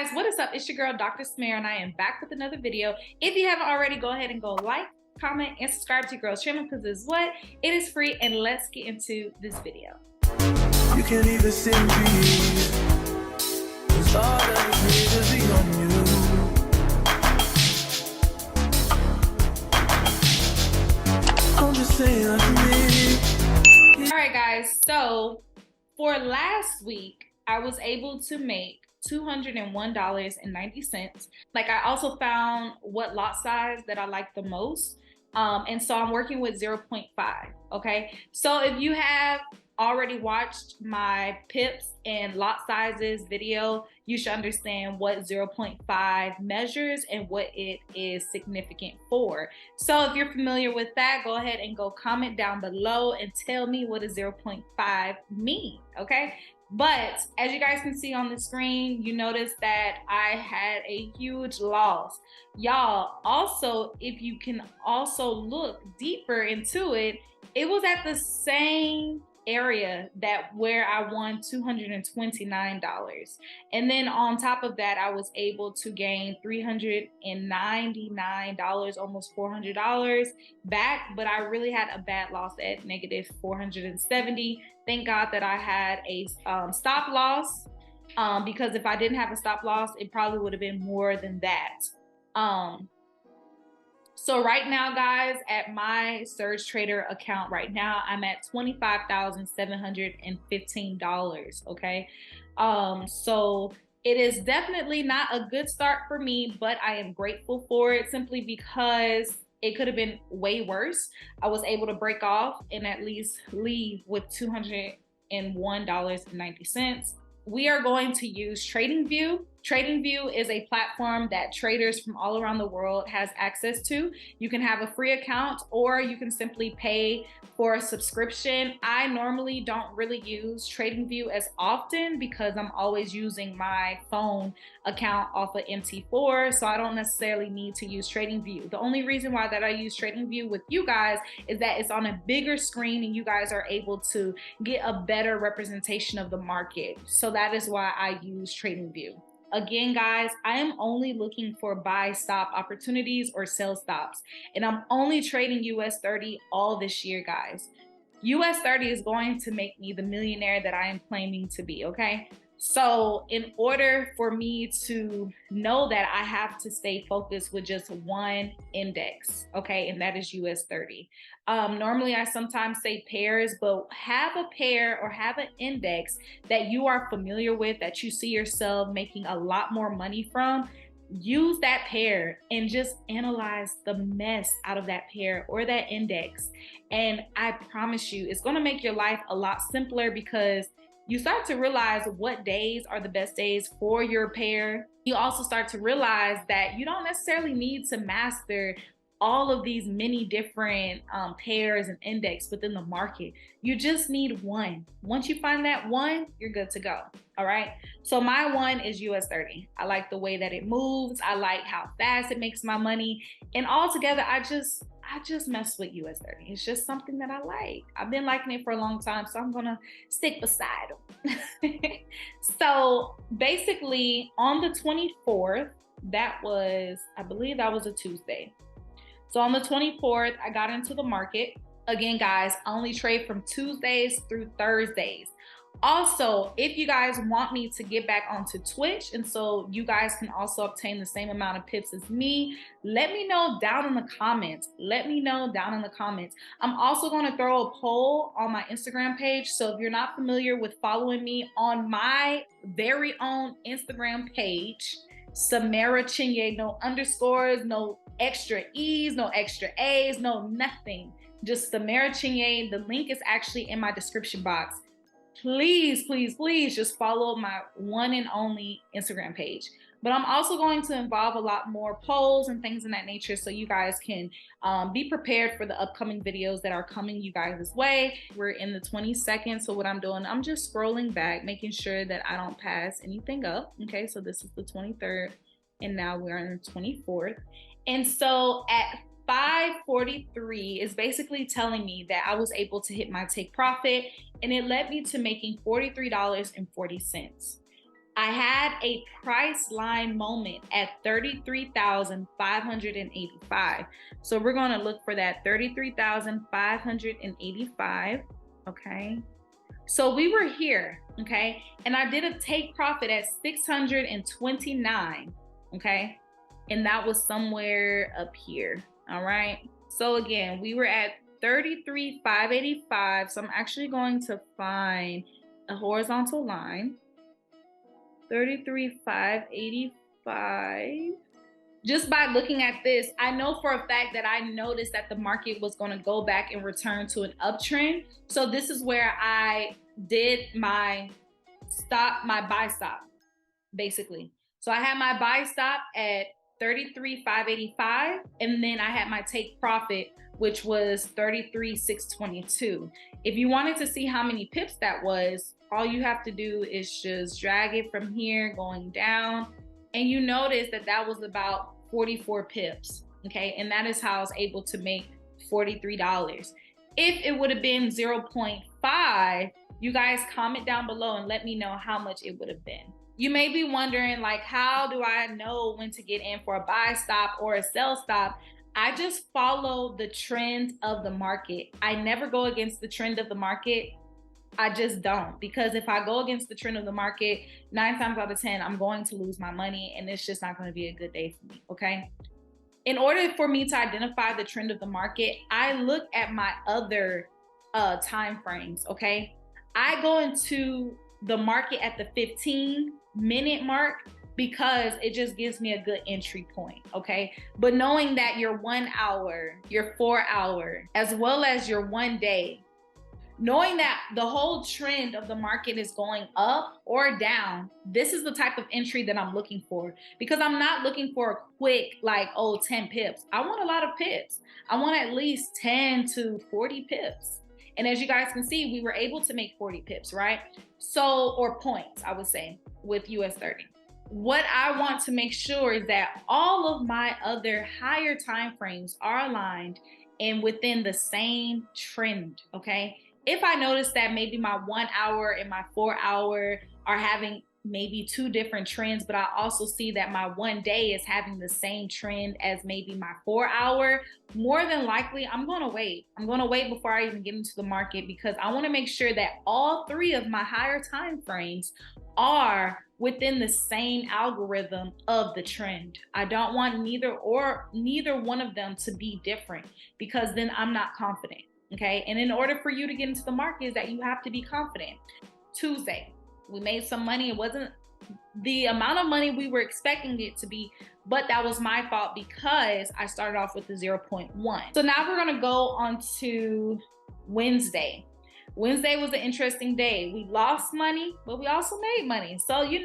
guys, what is up? It's your girl, Dr. Smear, and I am back with another video. If you haven't already, go ahead and go like, comment, and subscribe to your girl's channel because it's what? It is free, and let's get into this video. You can't even see me, 'cause all that is me is be on you. I'm just saying like me. All right, guys, so for last week, I was able to make $201.90. Like, I also found what lot size that I like the most. And so I'm working with 0.5, okay? So if you have already watched my pips and lot sizes video, you should understand what 0.5 measures and what it is significant for. So if you're familiar with that, go ahead and go comment down below and tell me what does 0.5 mean, okay? But as you guys can see on the screen, you notice that I had a huge loss. Y'all, also, if you can also look deeper into it, it was at the same area that where I won $229. And then on top of that, I was able to gain $399, almost $400 back, but I really had a bad loss at negative 470. Thank God that I had a stop loss, because if I didn't have a stop loss, it probably would have been more than that. So right now, guys, at my Surge Trader account right now, I'm at $25,715, okay? So it is definitely not a good start for me, but I am grateful for it simply because it could have been way worse. I was able to break off and at least leave with $201.90. We are going to use TradingView. TradingView is a platform that traders from all around the world has access to. You can have a free account or you can simply pay for a subscription. I normally don't really use TradingView as often because I'm always using my phone account off of MT4, so I don't necessarily need to use TradingView. The only reason why that I use TradingView with you guys is that it's on a bigger screen and you guys are able to get a better representation of the market. So that is why I use TradingView. Again, guys, I am only looking for buy stop opportunities or sell stops, and I'm only trading US 30 all this year, guys. US 30 is going to make me the millionaire that I am claiming to be, okay? So in order for me to know that, I have to stay focused with just one index, okay? And that is US 30. Normally I sometimes say pairs, but have a pair or have an index that you are familiar with, that you see yourself making a lot more money from. Use that pair and just analyze the mess out of that pair or that index. And I promise you, it's gonna make your life a lot simpler because you start to realize what days are the best days for your pair. You also start to realize that you don't necessarily need to master all of these many different pairs and index within the market. You just need one. Once you find that one, you're good to go. All right. So my one is US 30. I like the way that it moves. I like how fast it makes my money. And altogether, I just mess with US 30. It's just something that I like. I've been liking it for a long time, so I'm gonna stick beside them. So basically on the 24th, that was, I believe that was a Tuesday. So on the 24th, I got into the market. Again, guys, I only trade from Tuesdays through Thursdays. Also, if you guys want me to get back onto Twitch, and so you guys can also obtain the same amount of pips as me, let me know down in the comments. Let me know down in the comments. I'm also going to throw a poll on my Instagram page. So if you're not familiar with following me on my very own Instagram page, Samara Chinye, no underscores, no extra E's, no extra A's, no nothing. Just Samara Chinye. The link is actually in my description box. Please, please, please just follow my one and only Instagram page. But I'm also going to involve a lot more polls and things in that nature so you guys can be prepared for the upcoming videos that are coming you guys' way. We're in the 22nd, so what I'm doing, I'm just scrolling back, making sure that I don't pass anything up. Okay, so this is the 23rd, and now we're on the 24th. And so at 5:43 is basically telling me that I was able to hit my take profit, and it led me to making $43.40. I had a price line moment at 33,585. So we're going to look for that 33,585. Okay. So we were here. Okay. And I did a take profit at 629. Okay. And that was somewhere up here. All right. So again, we were at 33,585. So I'm actually going to find a horizontal line. 33,585. Just by looking at this, I know for a fact that I noticed that the market was going to go back and return to an uptrend. So this is where I did my buy stop, basically. So I had my buy stop at 33,585, and then I had my take profit, which was 33,622. If you wanted to see how many pips that was, all you have to do is just drag it from here going down, and you notice that that was about 44 pips. Okay, and that is how I was able to make $43. If it would have been 0.5, you guys comment down below and let me know how much it would have been. You may be wondering, like, how do I know when to get in for a buy stop or a sell stop? I just follow the trend of the market. I never go against the trend of the market. I just don't, because if I go against the trend of the market, 9 times out of 10, I'm going to lose my money, and it's just not going to be a good day for me. Okay. In order for me to identify the trend of the market, I look at my other time frames. Okay. I go into the market at the 15-minute mark because it just gives me a good entry point. Okay. But knowing that your 1 hour, your 4 hour, as well as your 1 day, knowing that the whole trend of the market is going up or down, this is the type of entry that I'm looking for, because I'm not looking for a quick, like, 10 pips. I want a lot of pips. I want at least 10 to 40 pips. And as you guys can see, we were able to make 40 pips, right? So, or points, I would say, with US 30. What I want to make sure is that all of my other higher time frames are aligned and within the same trend, okay? If I notice that maybe my 1 hour and my 4 hour are having maybe 2 different trends, but I also see that my 1 day is having the same trend as maybe my 4 hour, more than likely, I'm going to wait. I'm going to wait before I even get into the market, because I want to make sure that all 3 of my higher time frames are within the same algorithm of the trend. I don't want neither one of them to be different, because then I'm not confident. Okay. And in order for you to get into the market is that you have to be confident. Tuesday, we made some money. It wasn't the amount of money we were expecting it to be, but that was my fault because I started off with the 0.1. So now we're going to go on to Wednesday. Wednesday was an interesting day. We lost money, but we also made money. So, you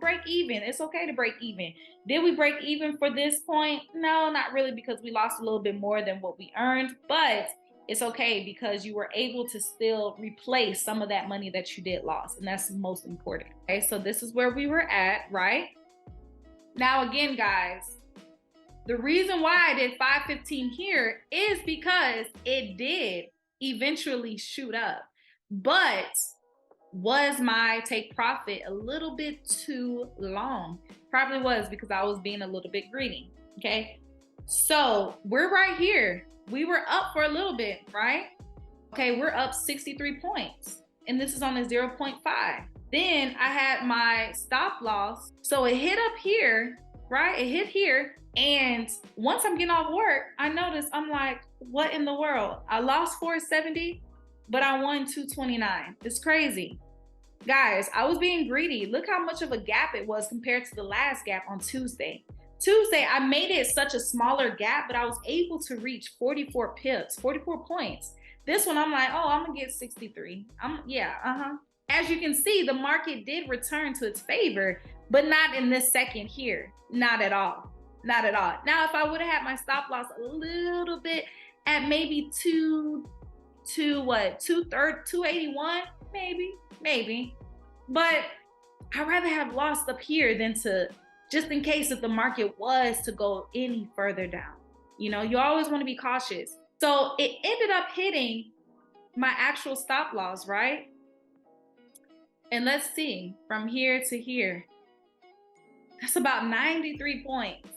break even. It's okay to break even. Did we break even for this point? No, not really, because we lost a little bit more than what we earned, but it's okay because you were able to still replace some of that money that you did lose, and that's most important. Okay, so this is where we were at, right? Now, again, guys, the reason why I did 515 here is because it did eventually shoot up, but was my take profit a little bit too long? Probably was, because I was being a little bit greedy. Okay, so we're right here. We were up for a little bit, right? Okay, we're up 63 points, and this is on the 0.5. Then I had my stop loss. So it hit up here, right? It hit here. And once I'm getting off work, I noticed, I'm like, what in the world? I lost 470, but I won 229. It's crazy. Guys, I was being greedy. Look how much of a gap it was compared to the last gap on Tuesday. Tuesday, I made it such a smaller gap, but I was able to reach 44 pips, 44 points. This one, I'm like, oh, I'm gonna get 63. As you can see, the market did return to its favor, but not in this second here. Not at all. Not at all. Now, if I would have had my stop loss a little bit at maybe 281, maybe. But I'd rather have lost up here than to, just in case if the market was to go any further down. You always want to be cautious. So it ended up hitting my actual stop loss, right? And let's see, from here to here, That's about 93 points,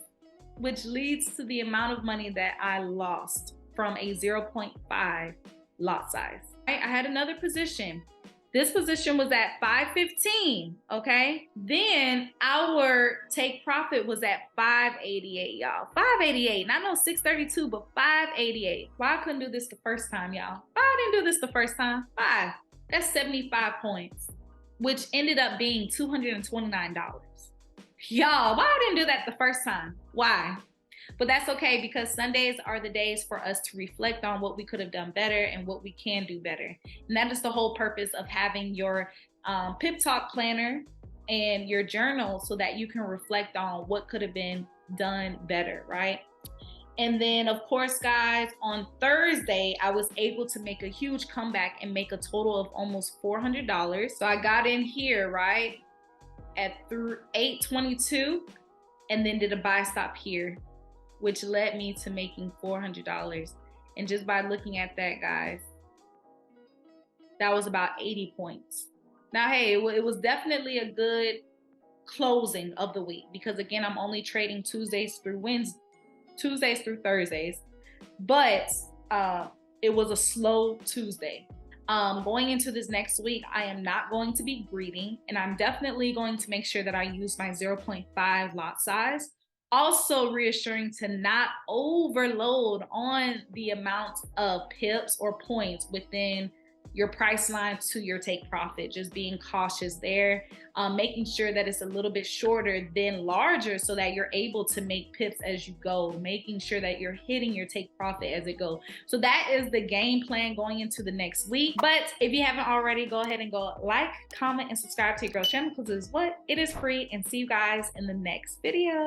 which leads to the amount of money that I lost from a 0.5 lot size. I had another position. This position was at 515, okay? Then our take profit was at 588, y'all. 588, not no 632, but 588. Why I couldn't do this the first time, y'all? Why I didn't do this the first time? 5. That's 75 points, which ended up being $229. Y'all, why I didn't do that the first time? Why? But that's okay, because Sundays are the days for us to reflect on what we could have done better and what we can do better. And that is the whole purpose of having your Pip Talk planner and your journal, so that you can reflect on what could have been done better, right? And then, of course, guys, on Thursday, I was able to make a huge comeback and make a total of almost $400. So I got in here, right, at 822, and then did a buy stop here, which led me to making $400. And just by looking at that, guys, that was about 80 points. Now, hey, it was definitely a good closing of the week, because again, I'm only trading Tuesdays through Thursdays, but it was a slow Tuesday. Going into this next week, I am not going to be greedy, and I'm definitely going to make sure that I use my 0.5 lot size. Also reassuring to not overload on the amount of pips or points within your price line to your take profit. Just being cautious there, making sure that it's a little bit shorter than larger, so that you're able to make pips as you go, making sure that you're hitting your take profit as it goes. So that is the game plan going into the next week. But if you haven't already, go ahead and go like, comment, and subscribe to your girl's channel, because it is free. And see you guys in the next video.